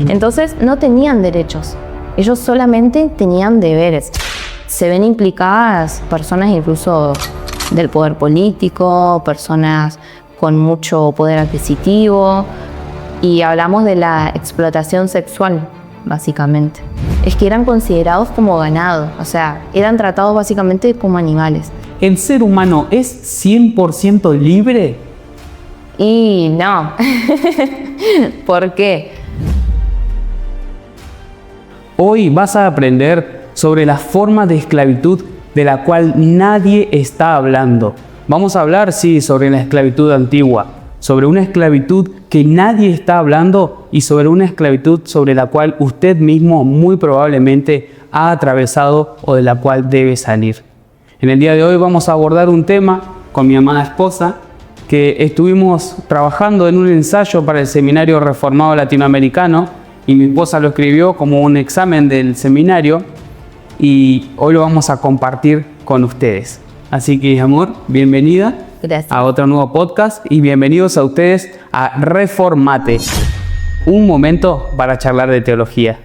Entonces no tenían derechos, ellos solamente tenían deberes. Se ven implicadas personas incluso del poder político, personas con mucho poder adquisitivo, y hablamos de la explotación sexual, básicamente. Es que eran considerados como ganado, o sea, eran tratados básicamente como animales. ¿El ser humano es 100% libre? Y no. ¿Por qué? Hoy vas a aprender sobre las formas de esclavitud de la cual nadie está hablando. Vamos a hablar, sí, sobre la esclavitud antigua, sobre una esclavitud que nadie está hablando y sobre una esclavitud sobre la cual usted mismo muy probablemente ha atravesado o de la cual debe salir. En el día de hoy vamos a abordar un tema con mi amada esposa que estuvimos trabajando en un ensayo para el Seminario Reformado Latinoamericano y mi esposa lo escribió como un examen del seminario y hoy lo vamos a compartir con ustedes. Así que, amor, bienvenida. Gracias. A otro nuevo podcast y bienvenidos a ustedes a Reformate, un momento para charlar de teología.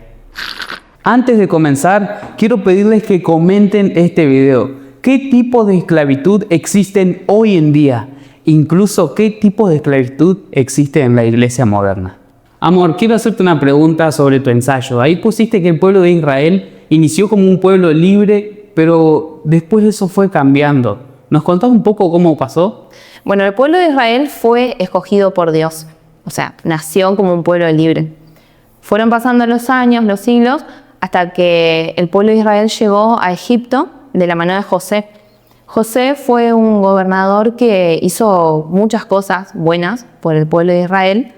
Antes de comenzar, quiero pedirles que comenten este video. ¿Qué tipo de esclavitud existen hoy en día? Incluso, ¿qué tipo de esclavitud existe en la iglesia moderna? Amor, quiero hacerte una pregunta sobre tu ensayo. Ahí pusiste que el pueblo de Israel inició como un pueblo libre, pero después eso fue cambiando. ¿Nos contás un poco cómo pasó? Bueno, el pueblo de Israel fue escogido por Dios, o sea, nació como un pueblo libre. Fueron pasando los años, los siglos, hasta que el pueblo de Israel llegó a Egipto de la mano de José. José fue un gobernador que hizo muchas cosas buenas por el pueblo de Israel,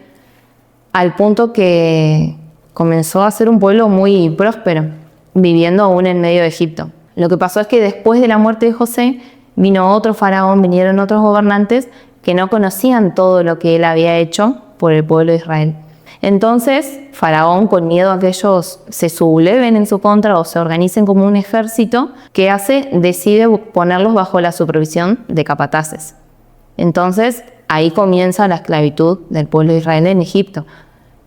al punto que comenzó a ser un pueblo muy próspero, viviendo aún en medio de Egipto. Lo que pasó es que después de la muerte de José, vino otro faraón, vinieron otros gobernantes que no conocían todo lo que él había hecho por el pueblo de Israel. Entonces, Faraón, con miedo a que ellos se subleven en su contra o se organicen como un ejército, ¿qué hace? Decide ponerlos bajo la supervisión de capataces. Entonces, ahí comienza la esclavitud del pueblo de Israel en Egipto.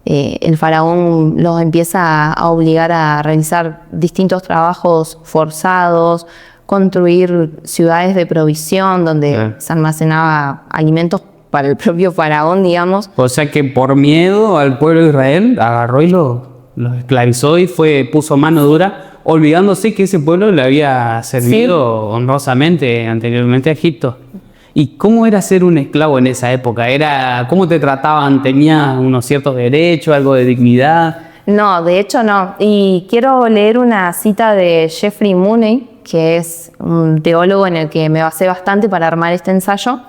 El faraón los empieza a obligar a realizar distintos trabajos forzados, construir ciudades de provisión donde se almacenaba alimentos para el propio faraón, digamos. O sea que por miedo al pueblo de Israel agarró y los esclavizó y puso mano dura, olvidándose que ese pueblo le había servido honrosamente anteriormente a Egipto. ¿Y cómo era ser un esclavo en esa época? ¿Cómo te trataban? ¿Tenías unos ciertos derechos, algo de dignidad? No, de hecho no. Y quiero leer una cita de Jeffrey Mooney, que es un teólogo en el que me basé bastante para armar este ensayo,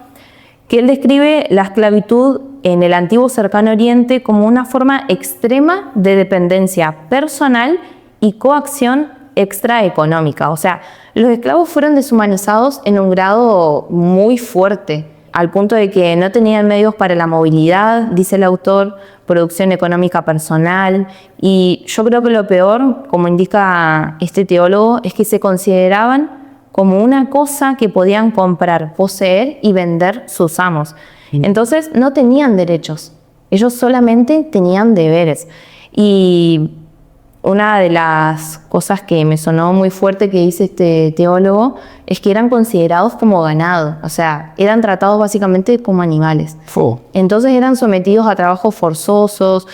que él describe la esclavitud en el antiguo cercano oriente como una forma extrema de dependencia personal y coacción extraeconómica. O sea, los esclavos fueron deshumanizados en un grado muy fuerte, al punto de que no tenían medios para la movilidad, dice el autor, producción económica personal, y yo creo que lo peor, como indica este teólogo, es que se consideraban como una cosa que podían comprar, poseer y vender sus amos. Entonces no tenían derechos, ellos solamente tenían deberes. Y una de las cosas que me sonó muy fuerte que dice este teólogo es que eran considerados como ganado, o sea, eran tratados básicamente como animales. Entonces eran sometidos a trabajos forzosos,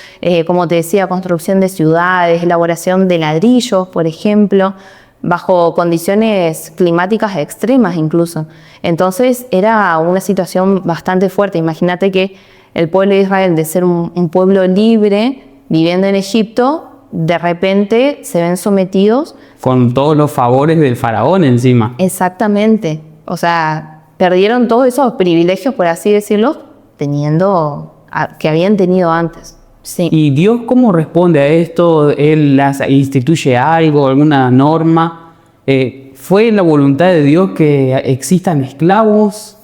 como te decía, construcción de ciudades, elaboración de ladrillos, por ejemplo, bajo condiciones climáticas extremas incluso. Entonces era una situación bastante fuerte. Imagínate que el pueblo de Israel, de ser un pueblo libre, viviendo en Egipto, de repente se ven sometidos. Con todos los favores del faraón encima. Exactamente. O sea, perdieron todos esos privilegios, por así decirlo, que habían tenido antes. Sí. ¿Y Dios cómo responde a esto? ¿Él instituye algo, alguna norma? ¿Fue la voluntad de Dios que existan esclavos?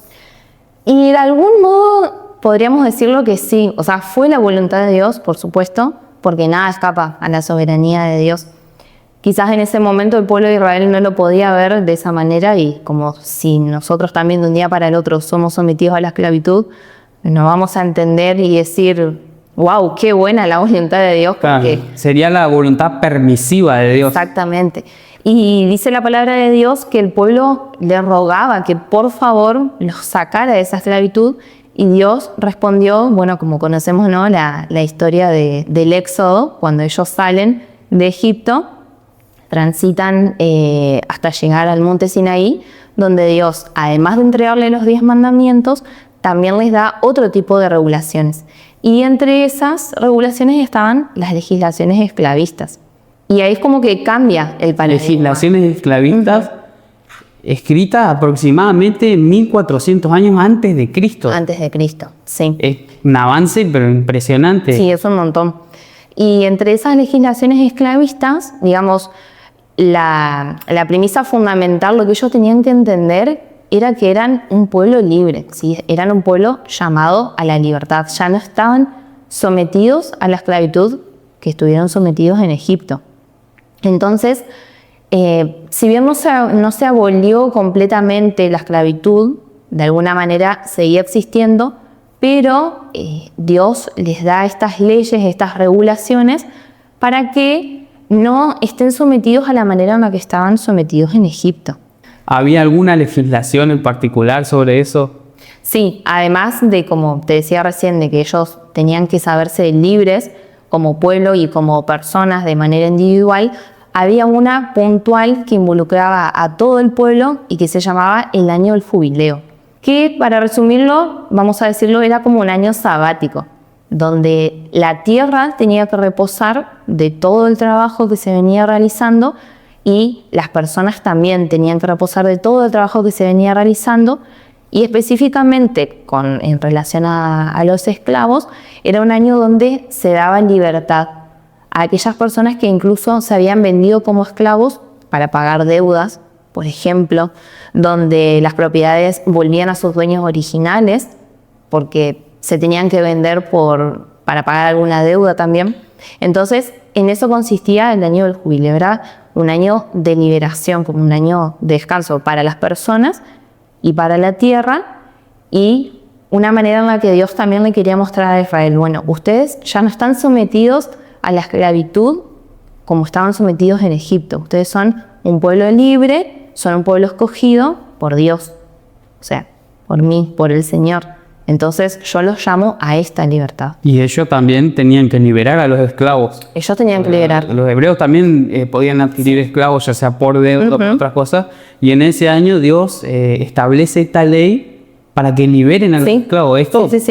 Y de algún modo podríamos decirlo que sí. O sea, fue la voluntad de Dios, por supuesto, porque nada escapa a la soberanía de Dios. Quizás en ese momento el pueblo de Israel no lo podía ver de esa manera, y como si nosotros también de un día para el otro somos sometidos a la esclavitud, nos vamos a entender y decir, wow, qué buena la voluntad de Dios, porque sería la voluntad permisiva de Dios. exactamente. Y dice la palabra de Dios que el pueblo le rogaba que por favor los sacara de esa esclavitud, y Dios respondió, bueno, como conocemos, ¿no?, la historia del Éxodo, cuando ellos salen de Egipto, transitan hasta llegar al monte Sinaí, donde Dios, además de entregarle los 10 mandamientos, también les da otro tipo de regulaciones. Y entre esas regulaciones estaban las legislaciones esclavistas. Y ahí es como que cambia el paradigma. Legislaciones esclavistas escritas aproximadamente 1400 años antes de Cristo. Antes de Cristo, sí. Es un avance, pero impresionante. Sí, es un montón. Y entre esas legislaciones esclavistas, digamos, la premisa fundamental, lo que ellos tenían que entender era que eran un pueblo libre, ¿sí? Eran un pueblo llamado a la libertad. Ya no estaban sometidos a la esclavitud que estuvieron sometidos en Egipto. Entonces, si bien no se abolió completamente la esclavitud, de alguna manera seguía existiendo, pero Dios les da estas leyes, estas regulaciones, para que no estén sometidos a la manera en la que estaban sometidos en Egipto. ¿Había alguna legislación en particular sobre eso? Sí, además de, como te decía recién, de que ellos tenían que saberse libres como pueblo y como personas de manera individual, había una puntual que involucraba a todo el pueblo y que se llamaba el año del jubileo, que, para resumirlo, vamos a decirlo, era como un año sabático, donde la tierra tenía que reposar de todo el trabajo que se venía realizando, y las personas también tenían que reposar de todo el trabajo que se venía realizando, y específicamente en relación a los esclavos, era un año donde se daba libertad a aquellas personas que incluso se habían vendido como esclavos para pagar deudas, por ejemplo, donde las propiedades volvían a sus dueños originales porque se tenían que vender para pagar alguna deuda también. Entonces, en eso consistía el año del jubileo. Era un año de liberación, como un año de descanso para las personas y para la tierra, y una manera en la que Dios también le quería mostrar a Israel: bueno, ustedes ya no están sometidos a la esclavitud como estaban sometidos en Egipto. Ustedes son un pueblo libre, son un pueblo escogido por Dios, o sea, por mí, por el Señor. Entonces yo los llamo a esta libertad. Y ellos también tenían que liberar a los esclavos. Ellos tenían que liberar. Los hebreos también podían adquirir esclavos, ya sea por deuda o por otras cosas. Y en ese año Dios establece esta ley para que liberen a los esclavos. Esto es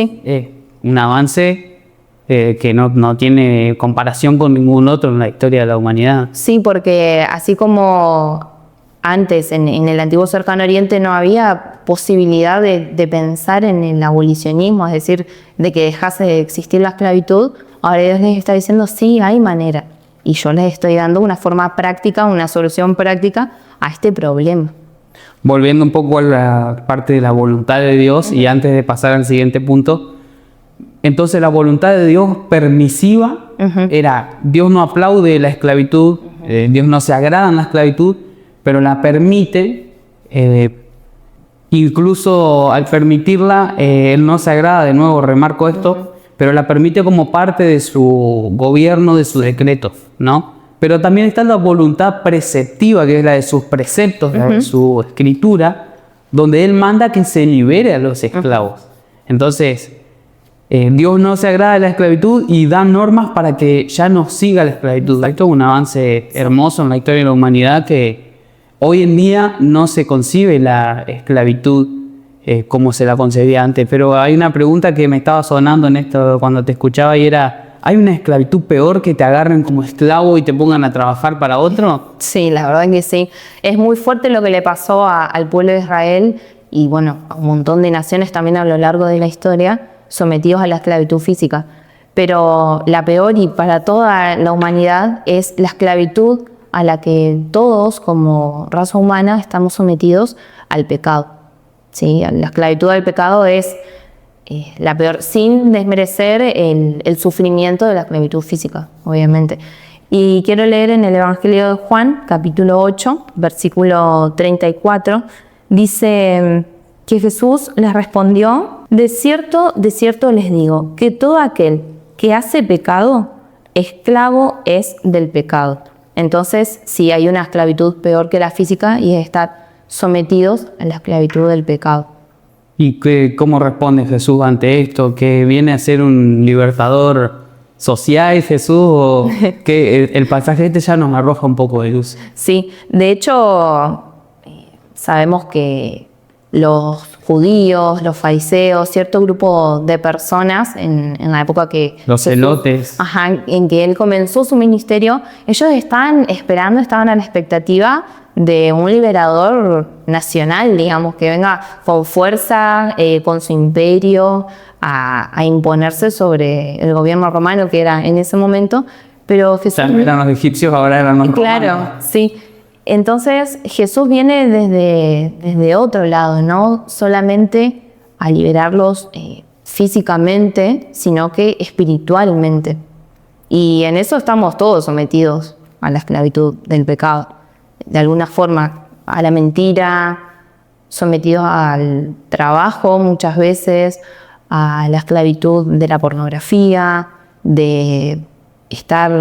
un avance que no tiene comparación con ningún otro en la historia de la humanidad. Sí, porque así como antes en el antiguo cercano oriente no había posibilidad de pensar en el abolicionismo, es decir, de que dejase de existir la esclavitud, ahora Dios les está diciendo: sí, hay manera, y yo les estoy dando una forma práctica, una solución práctica a este problema. Volviendo un poco a la parte de la voluntad de Dios, y antes de pasar al siguiente punto, entonces la voluntad de Dios permisiva era: Dios no aplaude la esclavitud, Dios no se agrada en la esclavitud, pero la permite. Incluso al permitirla, Él no se agrada, de nuevo remarco esto, pero la permite como parte de su gobierno, de su decreto, ¿no? Pero también está la voluntad preceptiva, que es la de sus preceptos, la de su escritura, donde Él manda que se libere a los esclavos. Entonces, Dios no se agrada de la esclavitud y da normas para que ya no siga la esclavitud. Esto es un avance hermoso en la historia de la humanidad, que hoy en día no se concibe la esclavitud como se la concebía antes. Pero hay una pregunta que me estaba sonando en esto cuando te escuchaba, y era: ¿hay una esclavitud peor, que te agarren como esclavo y te pongan a trabajar para otro? Sí, la verdad que sí. Es muy fuerte lo que le pasó al pueblo de Israel, y bueno, a un montón de naciones también a lo largo de la historia, sometidos a la esclavitud física. Pero la peor, y para toda la humanidad, es la esclavitud a la que todos como raza humana estamos sometidos, al pecado. ¿Sí? La esclavitud al pecado es la peor, sin desmerecer el sufrimiento de la esclavitud física, obviamente. Y quiero leer en el Evangelio de Juan, capítulo 8, versículo 34, dice que Jesús les respondió: de cierto les digo, que todo aquel que hace pecado, esclavo es del pecado. Entonces, sí hay una esclavitud peor que la física y es estar sometidos a la esclavitud del pecado. ¿Y cómo responde Jesús ante esto? ¿Que viene a ser un libertador social Jesús? ¿O que el pasaje este ya nos arroja un poco de luz? Sí, de hecho, sabemos que los judíos, los fariseos, cierto grupo de personas en la época que Los celotes. en que él comenzó su ministerio, ellos estaban esperando, estaban a la expectativa de un liberador nacional, digamos, que venga con fuerza, con su imperio, a imponerse sobre el gobierno romano que era en ese momento. Pero Jesús... O sea, eran los egipcios, ahora eran los Claro, romanos. sí. Entonces Jesús viene desde otro lado, no solamente a liberarlos físicamente, sino que espiritualmente. Y en eso estamos todos sometidos a la esclavitud del pecado. De alguna forma, a la mentira, sometidos al trabajo muchas veces, a la esclavitud de la pornografía, de estar,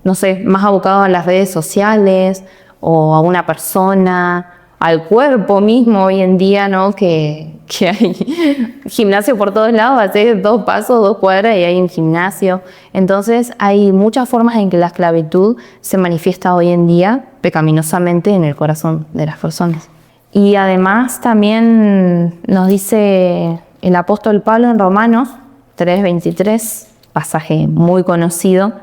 no sé, más abocados a las redes sociales o a una persona, al cuerpo mismo hoy en día, ¿no? Que hay gimnasio por todos lados, haces 2 pasos, 2 cuadras y hay un gimnasio. Entonces hay muchas formas en que la esclavitud se manifiesta hoy en día pecaminosamente en el corazón de las personas. Y además también nos dice el apóstol Pablo en Romanos 3:23, pasaje muy conocido,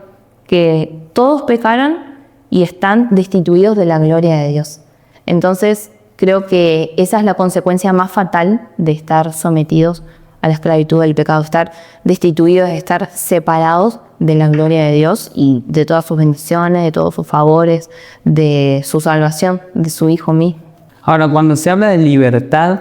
que todos pecaron y están destituidos de la gloria de Dios. Entonces, creo que esa es la consecuencia más fatal de estar sometidos a la esclavitud del pecado, estar destituidos, estar separados de la gloria de Dios y de todas sus bendiciones, de todos sus favores, de su salvación, de su Hijo mismo. Ahora, cuando se habla de libertad,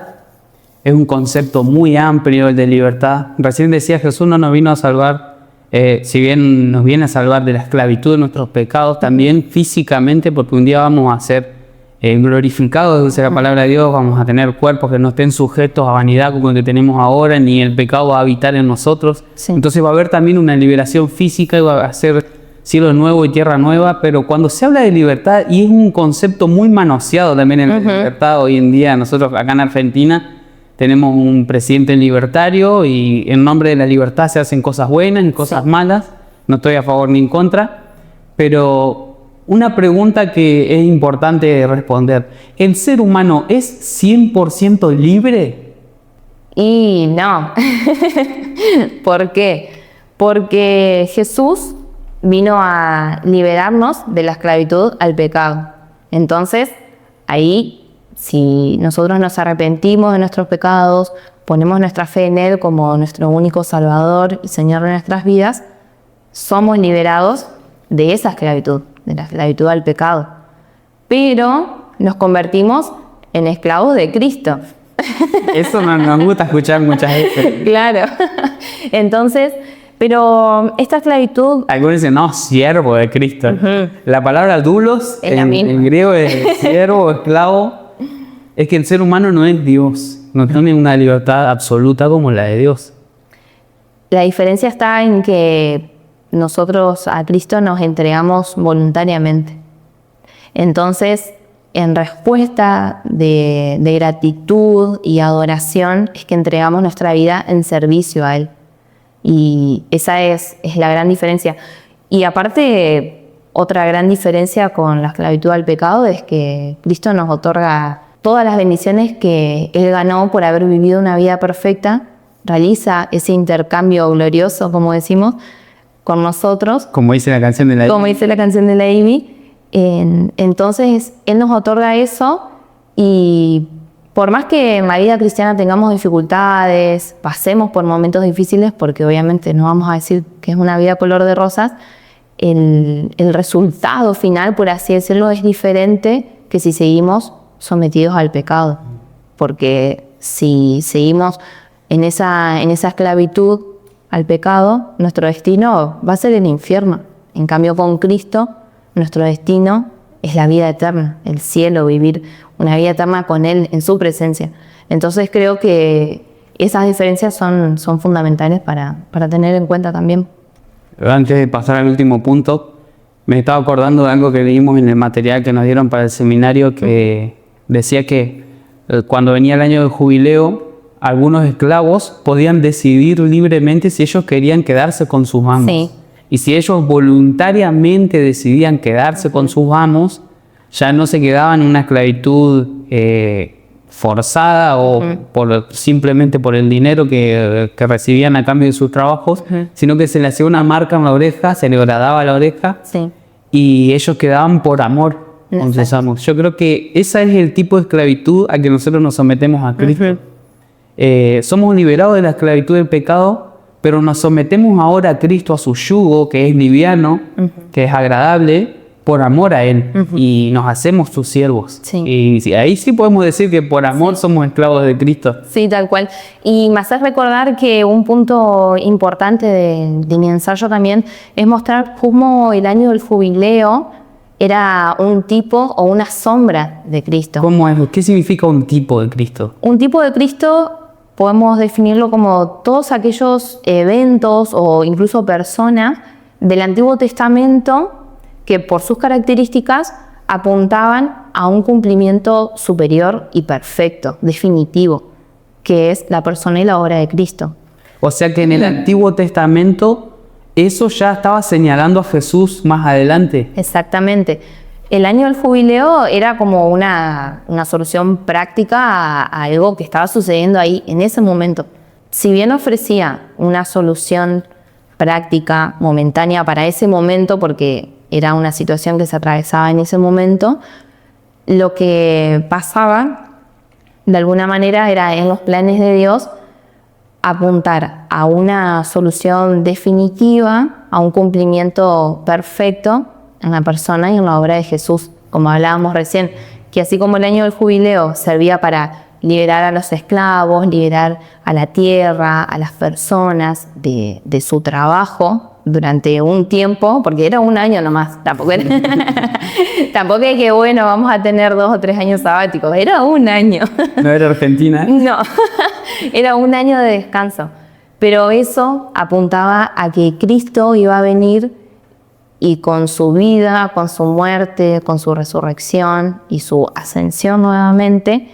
es un concepto muy amplio el de libertad. Recién decía, Jesús no nos vino a salvar, si bien nos viene a salvar de la esclavitud de nuestros pecados, también físicamente, porque un día vamos a ser glorificados, dice la palabra de Dios, vamos a tener cuerpos que no estén sujetos a vanidad como el que tenemos ahora, ni el pecado va a habitar en nosotros. Sí. Entonces va a haber también una liberación física y va a ser cielo nuevo y tierra nueva, pero cuando se habla de libertad, y es un concepto muy manoseado también en la libertad hoy en día, nosotros acá en Argentina tenemos un presidente libertario y en nombre de la libertad se hacen cosas buenas y cosas malas, no estoy a favor ni en contra, pero una pregunta que es importante responder, ¿el ser humano es 100% libre? Y no. ¿Por qué? Porque Jesús vino a liberarnos de la esclavitud al pecado. Entonces, ahí, si nosotros nos arrepentimos de nuestros pecados, ponemos nuestra fe en Él como nuestro único Salvador y Señor de nuestras vidas, somos liberados de esa esclavitud, de la esclavitud al pecado. Pero nos convertimos en esclavos de Cristo. Eso nos gusta escuchar muchas veces. Claro. Entonces, pero esta esclavitud... Algunos dicen, no, siervo de Cristo. La palabra doulos Es la misma. en griego es siervo, esclavo. Es que el ser humano no es Dios, no tiene una libertad absoluta como la de Dios. La diferencia está en que nosotros a Cristo nos entregamos voluntariamente. Entonces, en respuesta de gratitud y adoración, es que entregamos nuestra vida en servicio a Él. Y esa es la gran diferencia. Y aparte, otra gran diferencia con la esclavitud al pecado es que Cristo nos otorga todas las bendiciones que Él ganó por haber vivido una vida perfecta, realiza ese intercambio glorioso, como decimos, con nosotros. Como dice la canción de la Como dice la canción de la Ivy. Entonces, Él nos otorga eso y por más que en la vida cristiana tengamos dificultades, pasemos por momentos difíciles, porque obviamente no vamos a decir que es una vida color de rosas, el resultado final, por así decirlo, es diferente que si seguimos sometidos al pecado. Porque si seguimos en esa esclavitud al pecado, nuestro destino va a ser el infierno. En cambio, con Cristo, nuestro destino es la vida eterna, el cielo, vivir una vida eterna con Él, en su presencia. Entonces creo que esas diferencias son fundamentales para tener en cuenta también. antes de pasar al último punto, me estaba acordando de algo que leímos en el material que nos dieron para el seminario, que decía que cuando venía el año del jubileo, algunos esclavos podían decidir libremente si ellos querían quedarse con sus amos. Sí. Y si ellos voluntariamente decidían quedarse con sus amos, ya no se quedaban en una esclavitud forzada o simplemente por el dinero que recibían a cambio de sus trabajos, sino que se le hacía una marca en la oreja, se le horadaba la oreja, Sí. y ellos quedaban por amor con sus amos. Yo creo que ese es el tipo de esclavitud a que nosotros nos sometemos a Cristo. Somos liberados de la esclavitud del pecado, pero nos sometemos ahora a Cristo, a su yugo, que es liviano, que es agradable, por amor a Él, y nos hacemos sus siervos. Sí. Y ahí sí podemos decir que por amor somos esclavos de Cristo. Sí, tal cual. Y me haces recordar que un punto importante de mi ensayo también es mostrar cómo el año del jubileo era un tipo o una sombra de Cristo. ¿Cómo es? ¿Qué significa un tipo de Cristo? Un tipo de Cristo podemos definirlo como todos aquellos eventos o incluso personas del Antiguo Testamento que por sus características apuntaban a un cumplimiento superior y perfecto, definitivo, que es la persona y la obra de Cristo. O sea que en el Antiguo Testamento eso ya estaba señalando a Jesús más adelante. Exactamente. El año del jubileo era como una solución práctica a algo que estaba sucediendo ahí en ese momento. Si bien ofrecía una solución práctica, momentánea para ese momento, porque era una situación que se atravesaba en ese momento, lo que pasaba de alguna manera era en los planes de Dios apuntar a una solución definitiva, a un cumplimiento perfecto en la persona y en la obra de Jesús, como hablábamos recién, que así como el año del jubileo servía para liberar a los esclavos, liberar a la tierra, a las personas de su trabajo durante un tiempo, porque era un año nomás, tampoco es que bueno, vamos a tener 2 o 3 años sabáticos, era un año. ¿No era Argentina? No, era un año de descanso, pero eso apuntaba a que Cristo iba a venir y con su vida, con su muerte, con su resurrección y su ascensión nuevamente,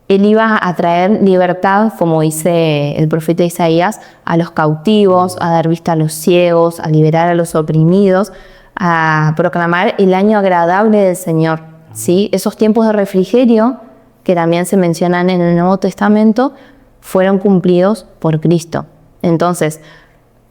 Él iba a traer libertad, como dice el profeta Isaías, a los cautivos, a dar vista a los ciegos, a liberar a los oprimidos, a proclamar el año agradable del Señor. ¿Sí? Esos tiempos de refrigerio, que también se mencionan en el Nuevo Testamento, fueron cumplidos por Cristo. Entonces,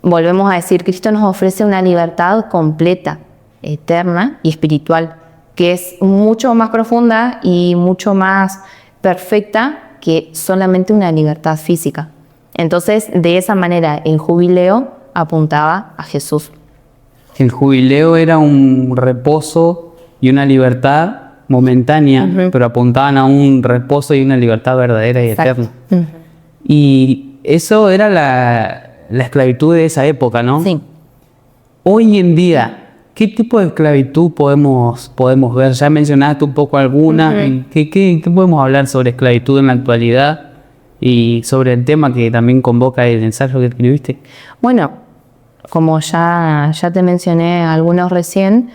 volvemos a decir, Cristo nos ofrece una libertad completa, eterna y espiritual, que es mucho más profunda y mucho más perfecta que solamente una libertad física. Entonces, de esa manera, el jubileo apuntaba a Jesús. El jubileo era un reposo y una libertad momentánea, pero apuntaban a un reposo y una libertad verdadera y eterna. Y eso era la esclavitud de esa época, ¿no? Sí. Hoy en día, ¿qué tipo de esclavitud podemos ver? Ya mencionaste un poco algunas. ¿Qué podemos hablar sobre esclavitud en la actualidad y sobre el tema que también convoca el ensayo que escribiste? Bueno, como ya te mencioné algunos recién,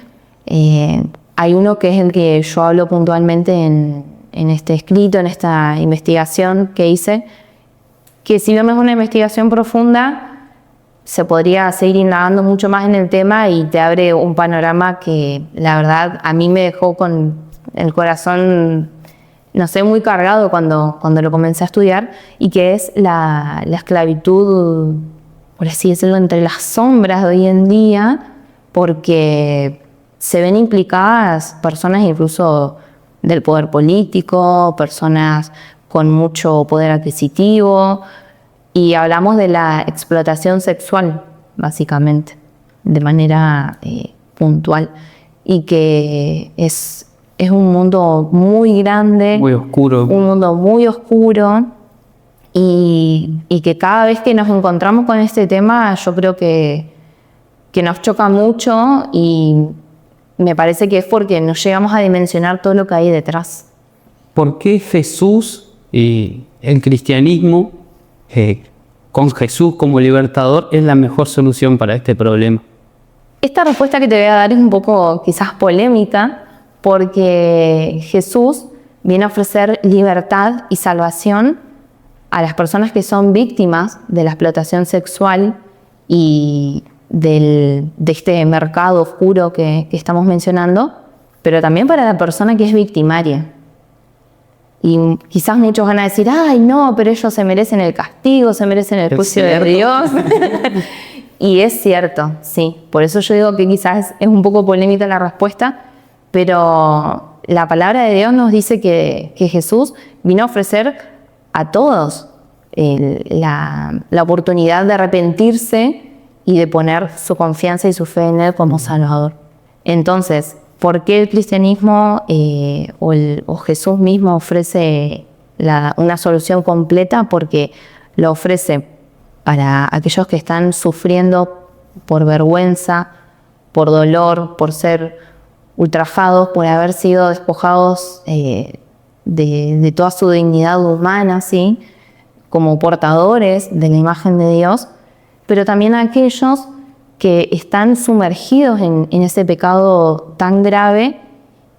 hay uno que es el que yo hablo puntualmente en este escrito, en esta investigación que hice, que si bien no es una investigación profunda, se podría seguir indagando mucho más en el tema y te abre un panorama que la verdad a mí me dejó con el corazón, no sé, muy cargado cuando lo comencé a estudiar, y que es la esclavitud, por así decirlo, entre las sombras de hoy en día, porque se ven implicadas personas incluso del poder político, personas con mucho poder adquisitivo, y hablamos de la explotación sexual, básicamente, de manera puntual, y que es un mundo muy grande, Muy oscuro. un mundo muy oscuro, y que cada vez que nos encontramos con este tema, yo creo que nos choca mucho, y me parece que es porque no llegamos a dimensionar todo lo que hay detrás. ¿Por qué Jesús y el cristianismo con Jesús como libertador es la mejor solución para este problema. Esta respuesta que te voy a dar es un poco quizás polémica, porque Jesús viene a ofrecer libertad y salvación a las personas que son víctimas de la explotación sexual y de este mercado oscuro que estamos mencionando, pero también para la persona que es victimaria. Y quizás muchos van a decir, ay no, pero ellos se merecen el castigo, se merecen el juicio de Dios. Y es cierto, sí. Por eso yo digo que quizás es un poco polémica la respuesta, pero la palabra de Dios nos dice que Jesús vino a ofrecer a todos la oportunidad de arrepentirse y de poner su confianza y su fe en Él como Salvador. Entonces, ¿por qué el cristianismo o Jesús mismo ofrece una solución completa? Porque lo ofrece para aquellos que están sufriendo por vergüenza, por dolor, por ser ultrajados, por haber sido despojados de toda su dignidad humana, ¿sí? Como portadores de la imagen de Dios, pero también a aquellos que están sumergidos en ese pecado tan grave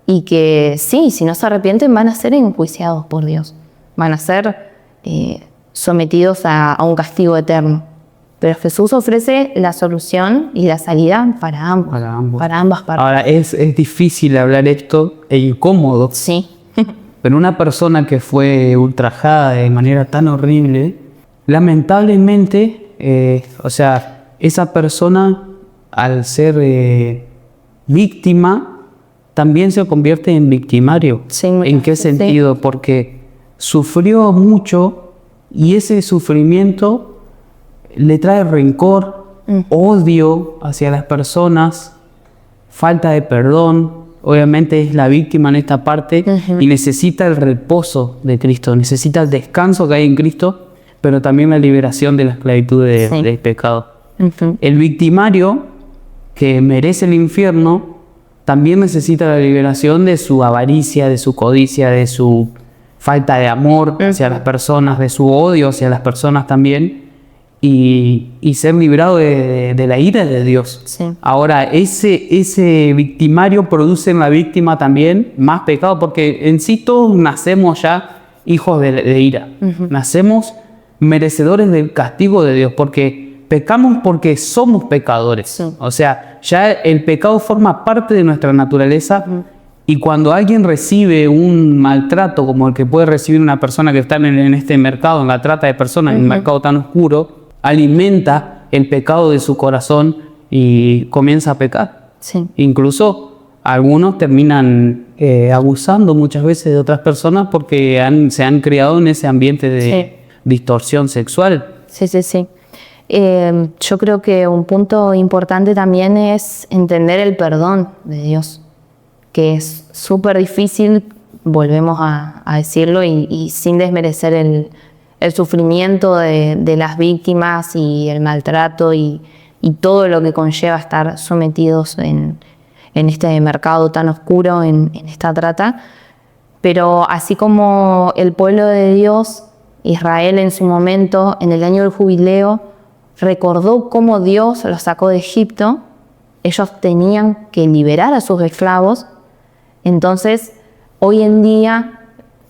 y que sí, si no se arrepienten van a ser enjuiciados por Dios, van a ser sometidos a un castigo eterno. Pero Jesús ofrece la solución y la salida para ambas partes. Ahora, es difícil hablar esto e incómodo. Sí. Pero una persona que fue ultrajada de manera tan horrible, lamentablemente, esa persona, al ser víctima, también se convierte en victimario. Sí, ¿En qué sentido? Sí. Porque sufrió mucho y ese sufrimiento le trae rencor, odio hacia las personas, falta de perdón. Obviamente es la víctima en esta parte y necesita el reposo de Cristo, necesita el descanso que hay en Cristo, pero también la liberación de la esclavitud del pecado. El victimario que merece el infierno también necesita la liberación de su avaricia, de su codicia, de su falta de amor hacia las personas, de su odio hacia las personas también, y ser librado de la ira de Dios. Sí. Ahora, ese victimario produce en la víctima también más pecado, porque en sí todos nacemos ya hijos de ira. Nacemos merecedores del castigo de Dios, porque pecamos porque somos pecadores. Sí. O sea, ya el pecado forma parte de nuestra naturaleza. Y cuando alguien recibe un maltrato como el que puede recibir una persona que está en este mercado, en la trata de personas, en un mercado tan oscuro, alimenta el pecado de su corazón y comienza a pecar. Sí. Incluso algunos terminan abusando muchas veces de otras personas porque se han criado en ese ambiente de distorsión sexual. Sí. Yo creo que un punto importante también es entender el perdón de Dios, que es súper difícil, volvemos a decirlo, y sin desmerecer el sufrimiento de las víctimas y el maltrato y todo lo que conlleva estar sometidos en este mercado tan oscuro, en esta trata. Pero así como el pueblo de Dios, Israel en su momento, en el año del jubileo, recordó cómo Dios los sacó de Egipto, ellos tenían que liberar a sus esclavos. Entonces, hoy en día,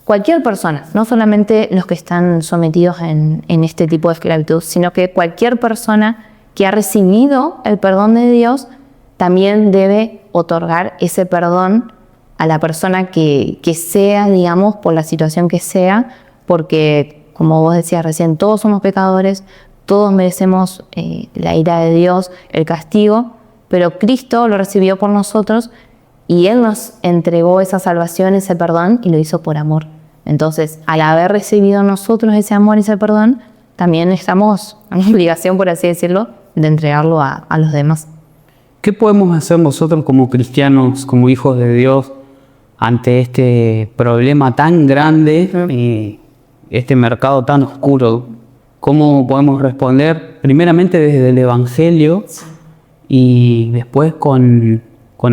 cualquier persona, no solamente los que están sometidos en este tipo de esclavitud, sino que cualquier persona que ha recibido el perdón de Dios también debe otorgar ese perdón a la persona que sea, digamos, por la situación que sea, porque, como vos decías recién, todos somos pecadores, todos merecemos la ira de Dios, el castigo, pero Cristo lo recibió por nosotros y Él nos entregó esa salvación, ese perdón, y lo hizo por amor. Entonces, al haber recibido nosotros ese amor y ese perdón, también estamos en obligación, por así decirlo, de entregarlo a los demás. ¿Qué podemos hacer nosotros como cristianos, como hijos de Dios, ante este problema tan grande y este mercado tan oscuro? ¿Cómo podemos responder? Primeramente desde el Evangelio y después con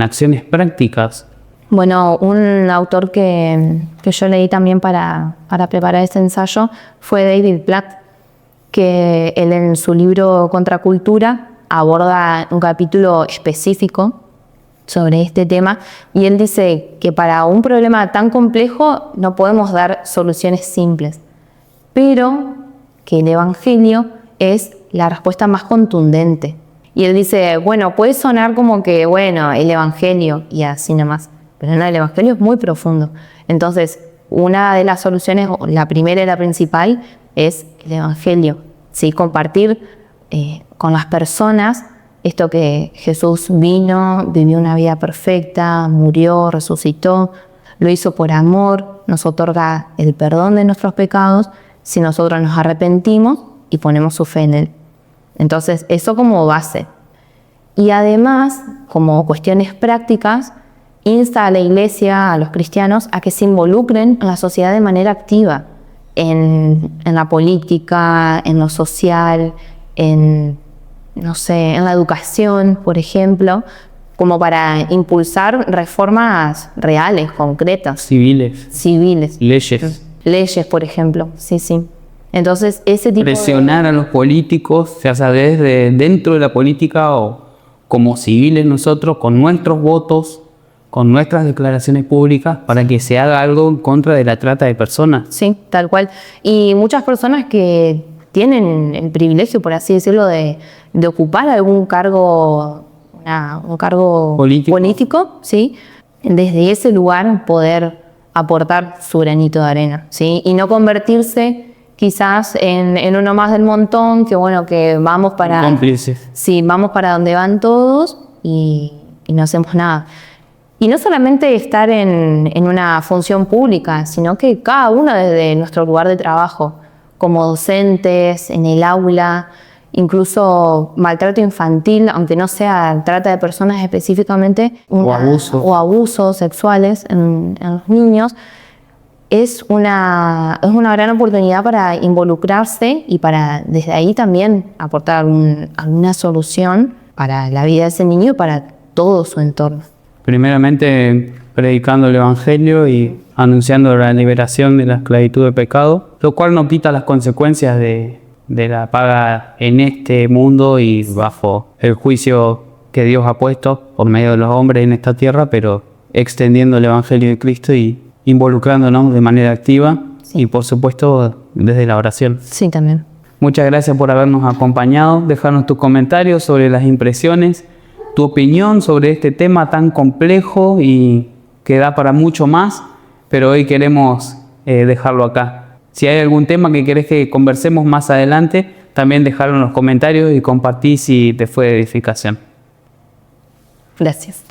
acciones prácticas. Bueno, un autor que yo leí también para preparar este ensayo fue David Platt. que él en su libro Contracultura aborda un capítulo específico sobre este tema, y él dice que para un problema tan complejo no podemos dar soluciones simples, pero que el Evangelio es la respuesta más contundente. Y él dice, bueno, puede sonar como que, bueno, el Evangelio y así nomás, pero no, el Evangelio es muy profundo. Entonces, una de las soluciones, la primera y la principal, es el Evangelio, ¿sí? Compartir con las personas esto que Jesús vino, vivió una vida perfecta, murió, resucitó, lo hizo por amor, nos otorga el perdón de nuestros pecados si nosotros nos arrepentimos y ponemos su fe en Él. Entonces, eso como base. Y además, como cuestiones prácticas, insta a la Iglesia, a los cristianos, a que se involucren en la sociedad de manera activa, en la política, en lo social, en la educación, por ejemplo, como para impulsar reformas reales, concretas. Civiles. Leyes, por ejemplo, sí. Entonces, ese tipo presionar a los políticos, ya sea desde dentro de la política o como civiles nosotros, con nuestros votos, con nuestras declaraciones públicas, para que se haga algo en contra de la trata de personas. Sí, tal cual. Y muchas personas que tienen el privilegio, por así decirlo, de ocupar algún cargo, un cargo político, ¿sí? Desde ese lugar poder aportar su granito de arena, ¿sí? Y no convertirse quizás en uno más del montón, que bueno, que vamos para... cómplices. Sí, vamos para donde van todos y no hacemos nada. Y no solamente estar en una función pública, sino que cada uno desde nuestro lugar de trabajo, como docentes, en el aula, incluso maltrato infantil, aunque no sea trata de personas específicamente, o abusos sexuales en los niños, es una gran oportunidad para involucrarse y para desde ahí también aportar alguna solución para la vida de ese niño y para todo su entorno. Primeramente predicando el Evangelio y anunciando la liberación de la esclavitud de pecado, lo cual no quita las consecuencias de la paga en este mundo y bajo el juicio que Dios ha puesto por medio de los hombres en esta tierra, pero extendiendo el Evangelio de Cristo y involucrándonos de manera activa, sí. Y por supuesto desde la oración. Sí, también. Muchas gracias por habernos acompañado. Dejarnos tus comentarios sobre las impresiones, tu opinión sobre este tema tan complejo y que da para mucho más, pero hoy queremos dejarlo acá. Si hay algún tema que querés que conversemos más adelante, también dejarlo en los comentarios y compartí si te fue de edificación. Gracias.